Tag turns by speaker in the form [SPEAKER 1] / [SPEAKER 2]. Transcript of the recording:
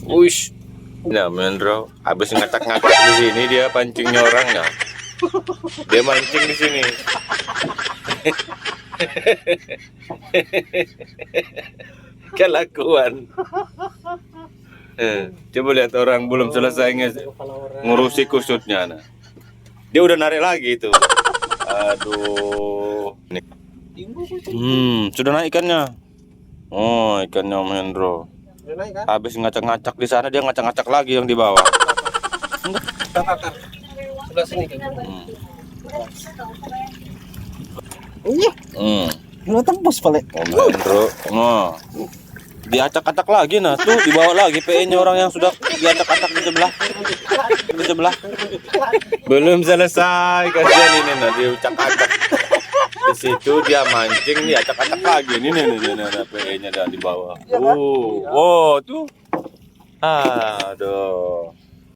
[SPEAKER 1] Uish. Nah, Mendro, habis ngacak-ngacak di sini dia pancingnya orangnya. Dia mancing di sini. Kelakuan. Coba lihat orang belum selesai ngurusi kusutnya. Nah. Dia udah narik lagi itu. Aduh. Sudah naik ikannya. Oh, ikannya Mendro. Habis ngacak-ngacak di sana dia ngacak-ngacak lagi yang di bawah.
[SPEAKER 2] Sebelah sini kan.
[SPEAKER 3] Lu tembus balik.
[SPEAKER 1] Oh, Mendro. Oh. Diacak-acak lagi nah, tuh dibawa lagi PE-nya orang yang sudah diacak-acak di sebelah. Di sebelah. Belum selesai kasihan ini nah, diacak-acak. Di situ dia mancing, dia acak-acak lagi. Ini nih PE-nya dah di bawah. Oh, tuh. Aduh.